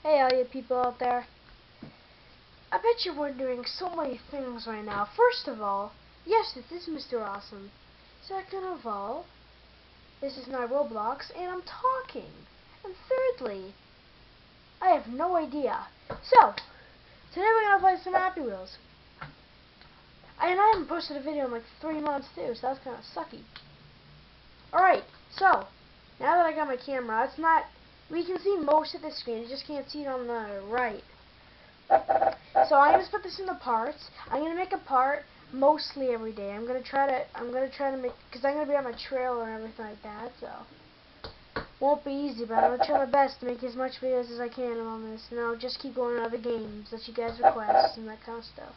Hey, all you people out there. I bet you're wondering so many things right now. First of all, yes, this is Mr. Awesome. Second of all, this is not Roblox, and I'm talking. And thirdly, I have no idea. So, today we're gonna play some Happy Wheels. And I haven't posted a video in like 3 months too, so that's kind of sucky. Alright, so, now that I got my camera, it's not, we can see most of the screen, you just can't see it on the right. So I'm gonna split this into parts. I'm gonna make a part mostly every day. I'm gonna try to make, because I'm gonna be on my trailer and everything like that, so won't be easy, but I'm gonna try my best to make as much videos as I can on this, and I'll just keep going to other games that you guys request and that kind of stuff.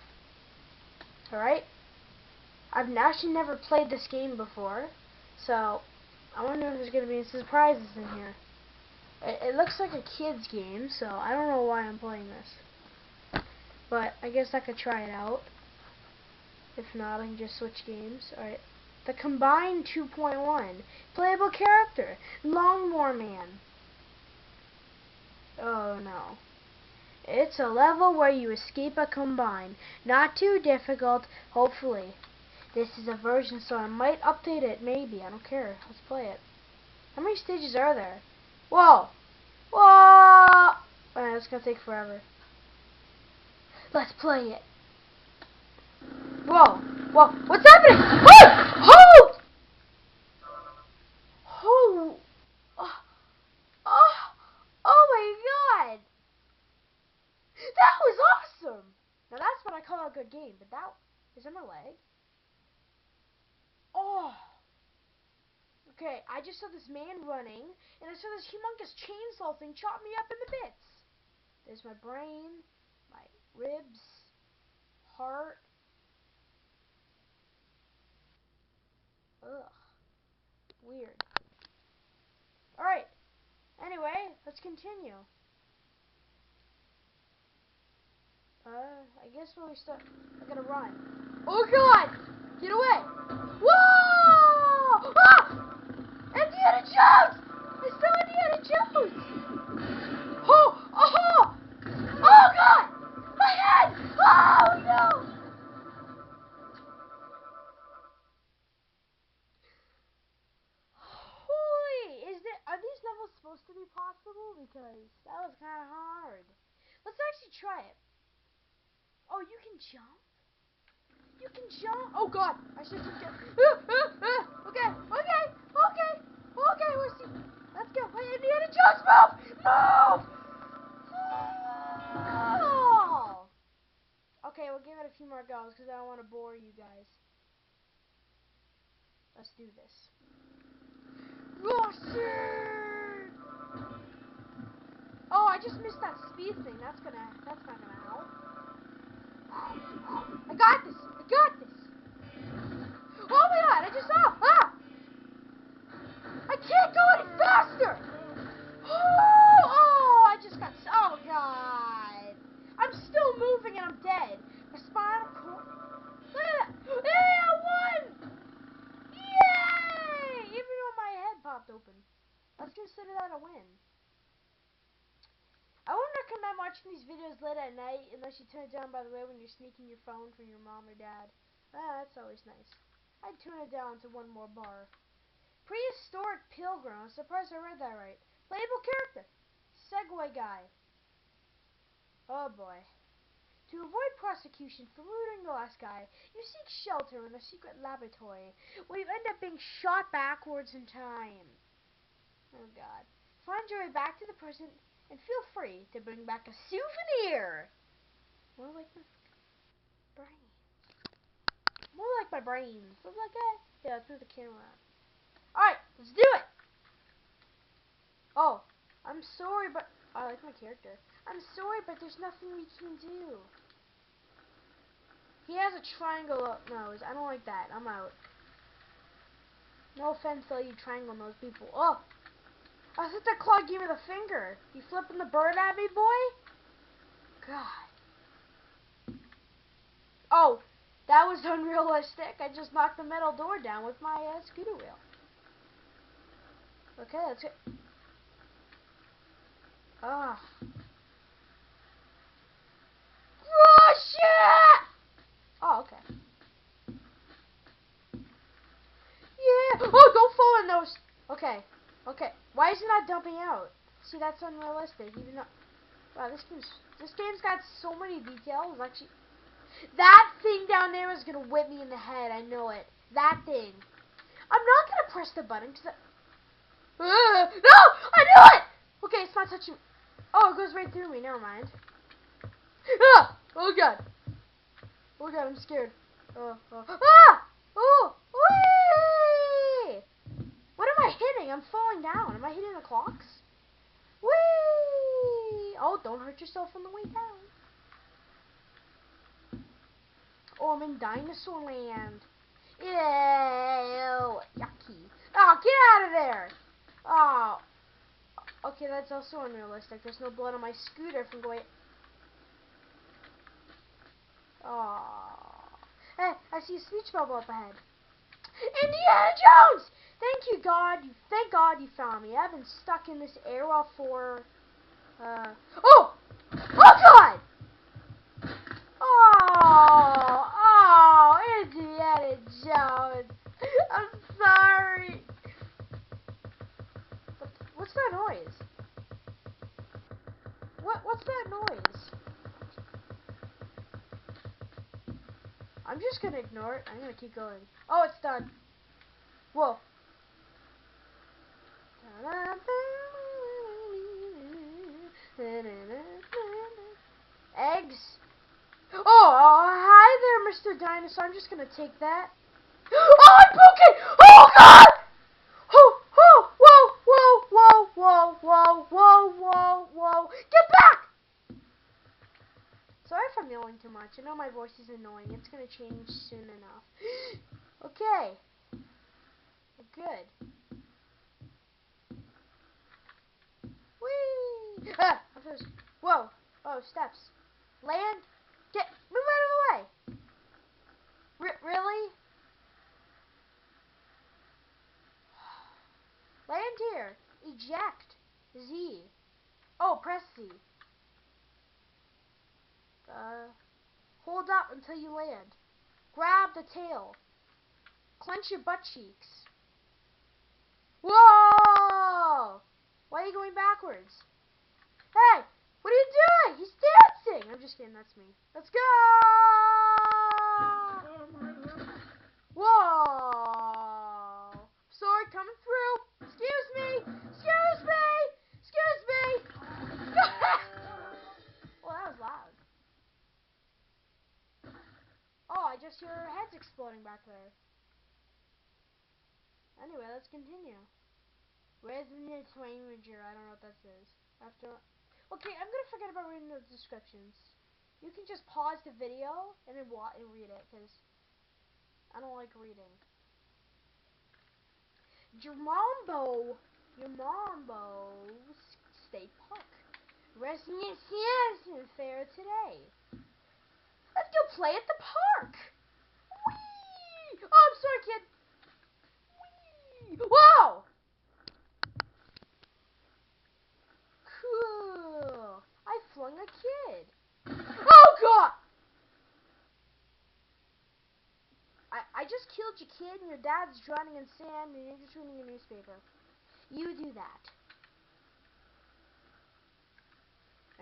Alright? I've actually never played this game before, so I wonder if there's gonna be any surprises in here. It looks like a kid's game, so I don't know why I'm playing this. But I guess I could try it out. If not, I can just switch games. Alright. The Combine 2.1. Playable character. Lawnmower Man. Oh no. It's a level where you escape a Combine. Not too difficult, hopefully. This is a version, so I might update it, maybe. I don't care. Let's play it. How many stages are there? Whoa! Whoa! Man, it's gonna take forever. Let's play it. Whoa! Whoa! What's happening? Oh! Oh! Oh! Oh! Oh my God! That was awesome! Now that's what I call a good game. But that is that my leg? Oh! Okay, I just saw this man running, and I saw this humongous chainsaw thing chop me up into bits. There's my brain, my ribs, heart. Ugh. Weird. Alright. Anyway, let's continue. I guess when we start, I gotta run. Oh God! Get away! Whoa! Ah! Indiana Jones! It's still Indiana Jones! Oh! Oh! Oh God! My head! Oh no! Holy! Are these levels supposed to be possible? Because that was kind of hard. Let's actually try it. Oh, you can jump? You can jump? Oh God! I should just get. Okay, okay, okay, okay. Let's see. Let's go. Hey, Indiana Jones, move! Move! Oh! Okay, we'll give it a few more goes because I don't want to bore you guys. Let's do this. Rushing! Oh, I just missed that speed thing. That's not gonna help. I got this! I got this! Oh my God! I just saw! Ah! I can't go any faster! Oh! I just got... Oh God! I'm still moving and I'm dead. My spinal cord... Look at that! Hey, I won! Yay! Even though my head popped open. Let's consider that a win. I wouldn't recommend watching these videos late at night unless you turn it down, by the way, when you're sneaking your phone from your mom or dad. Ah, that's always nice. I'd turn it down to one more bar. Prehistoric Pilgrim. I'm surprised I read that right. Playable character. Segway guy. Oh boy. To avoid prosecution for murdering the last guy, you seek shelter in a secret laboratory where you end up being shot backwards in time. Oh God. Find your way back to the present and feel free to bring back a souvenir. More like my brain. More like my brains. Look like that. Yeah, let's move the camera around. Alright, let's do it! Oh, I'm sorry, but... I like my character. I'm sorry, but there's nothing we can do. He has a triangle nose. I don't like that. I'm out. No offense to all you triangle nose people. Oh! I thought that claw gave me the finger. You flipping the bird at me, boy? God. Oh! That was unrealistic. I just knocked the metal door down with my scooter wheel. Okay, let's get... Ah. dumping out. See, that's unrealistic. Even though, wow, this game's got so many details. Actually, that thing down there is gonna whip me in the head. I know it. That thing. I'm not gonna press the button because no, I knew it. Okay, it's not touching. Oh, it goes right through me. Never mind. Ah! Oh god. Oh god, I'm scared. Oh. Ah! Oh! Whee! What am I hitting? I'm falling down. Am I hitting the clocks? Whee! Oh, don't hurt yourself on the way down. Oh, I'm in Dinosaur Land. Ew! Yucky. Oh, get out of there! Oh. Okay, that's also unrealistic. There's no blood on my scooter from going... Oh. Hey, I see a speech bubble up ahead. Indiana Jones! Thank God you found me. I've been stuck in this era for... Oh! Oh, God! Oh, Indiana Jones. I'm sorry. What's that noise? What's that noise? I'm just gonna ignore it. I'm gonna keep going. Oh, it's done. Whoa. Eggs. Oh, hi there, Mr. Dinosaur. I'm just gonna take that. Oh, I'm poking! Oh, God! Oh, oh, whoa. Get back! Sorry if I'm yelling too much. I know my voice is annoying. It's gonna change soon enough. Okay. Good. Whee! Ah! Whoa. Oh, steps. Land. Move out of the way. Really? Land here. Eject. Z. Oh, press Z. Hold up until you land. Grab the tail. Clench your butt cheeks. Whoa! Why are you going backwards? Hey! What are you doing? He's dancing! I'm just kidding, that's me. Let's go! Whoa! Sorry, coming through. Excuse me! Excuse me! Excuse me! Well, that was loud. Oh, I just hear heads exploding back there. Anyway, let's continue. Resident Ranger, I don't know what that says. Okay, I'm gonna forget about reading the descriptions. You can just pause the video and then read it, because I don't like reading. Jamambo State Park. Resident Fair today. Let's go play at the park. Whee! Oh, I'm sorry, kid. Whee! Whoa! Cool. I flung a kid. Oh, God! I just killed your kid and your dad's drowning in sand and you're just reading a newspaper. You do that.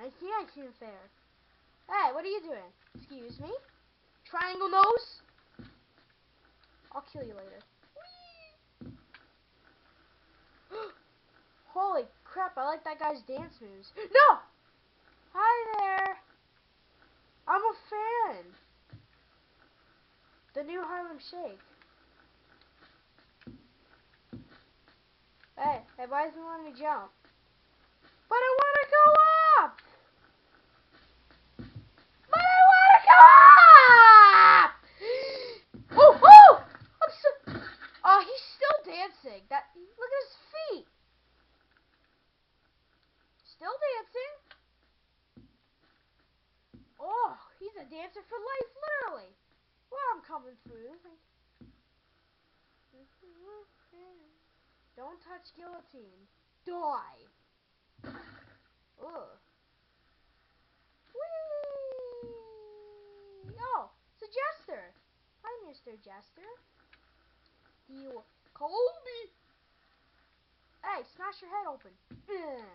I see I seem fair. Hey, what are you doing? Excuse me? Triangle nose? I'll kill you later. Holy crap, I like that guy's dance moves. No! Hi there. I'm a fan. The new Harlem Shake. Hey, why doesn't he want me to jump? But I want to go up! But I want to go up! Oh! I'm so... Oh, he's still dancing. Look at his feet. Still dancing. Oh, he's a dancer for life, literally. Well, I'm coming through. Don't touch guillotine. Die. Ugh. Whee! Oh, it's a jester. Hi, Mr. Jester. Do you call me? Hey, Hey, smash your head open. Ugh.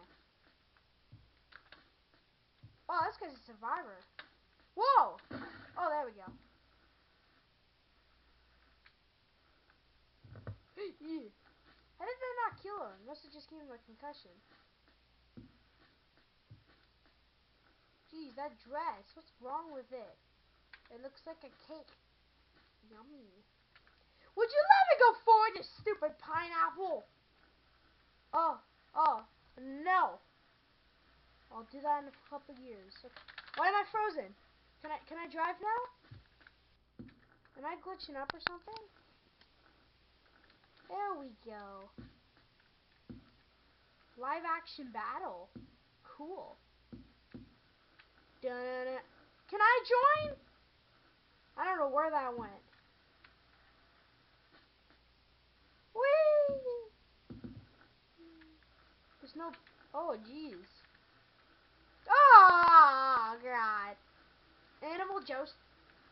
Oh, this guy's a survivor. Whoa! Oh, there we go. Yeah. How did that not kill him? Must have just gave him a concussion. Jeez, that dress. What's wrong with it? It looks like a cake. Yummy. Would you let me go forward, you stupid pineapple? Oh, no. I'll do that in a couple years. Okay. Why am I frozen? Can I drive now? Am I glitching up or something? There we go. Live action battle. Cool. Dun-dun-dun. Can I join? I don't know where that went. Whee! There's no... Oh, jeez. Oh, God. Animal Joust.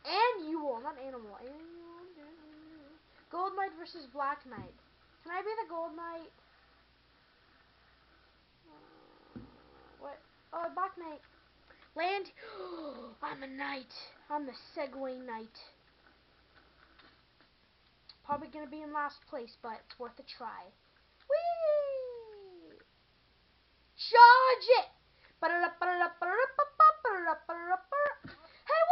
Annual, not animal. Annual. Gold Knight versus Black Knight. Can I be the Gold Knight? What? Oh, Black Knight. Land. I'm a knight. I'm the Segway Knight. Probably gonna be in last place, but it's worth a try. Whee! Charge it! Hey,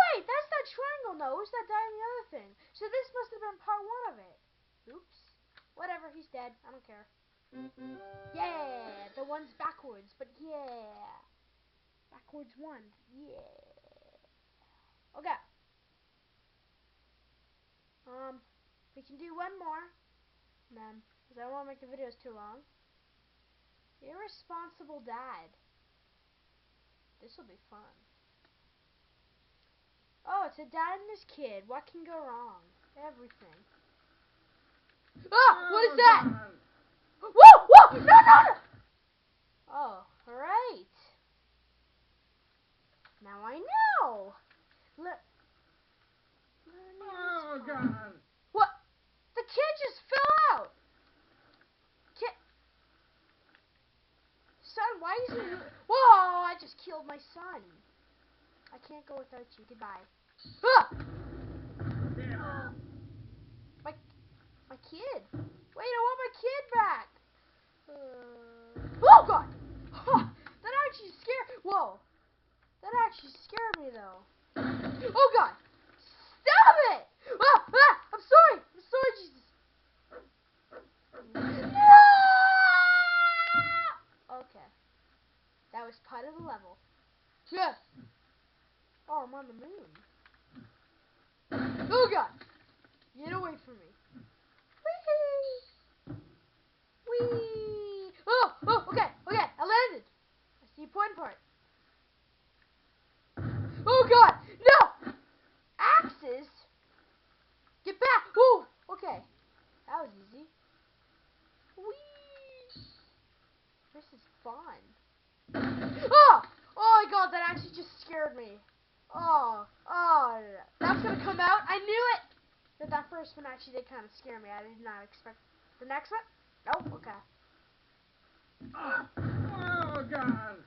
wait! That's that triangle nose that died in the other thing. So this must have been part 1 of it. Oops. Whatever, he's dead. I don't care. Yeah! The one's backwards, but yeah. Backwards 1. Yeah. Okay. We can do one more. And then, because I don't want to make the videos too long. Irresponsible dad. This will be fun. Oh, it's a dad and his kid. What can go wrong? Everything. Ah! What is that? Whoa! Whoa! No! No! No! Oh, alright. Now I know. Oh, God. What? The kid just fell out. Son, why is he... Whoa! I just killed my son. I can't go without you. Goodbye. Ah! My kid. Wait, I want my kid back. Oh, God. Huh, that actually scared... Whoa. That actually scared me, though. Oh, God. Stop it. Ah, ah, I'm sorry. I'm sorry, Jesus. No! Okay. That was part of the level. Yeah. Oh, I'm on the moon. Oh, God. Get away from me. Whee! Whee! Oh, okay. I landed. I see point part. Oh, God. No! Axes? Get back. Whoa. Okay. That was easy. Whee! This is fun. Oh! Oh, my God. That actually just scared me. Oh, that's gonna come out. I knew it. That first one actually did kind of scare me. I did not expect the next one. Nope. Okay. Oh, God.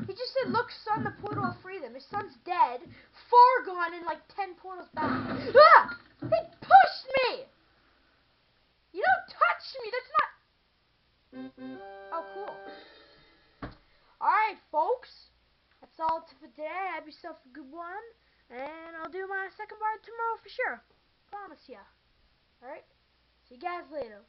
He just said, "Look, son, the portal will free them." His son's dead, far gone, and like 10 portals back. Ah! He pushed me. You don't touch me. That's not. Oh, cool. All right, folks. That's all for today. Have yourself a good one. And I'll do my second part tomorrow for sure. Promise ya. Alright? See you guys later.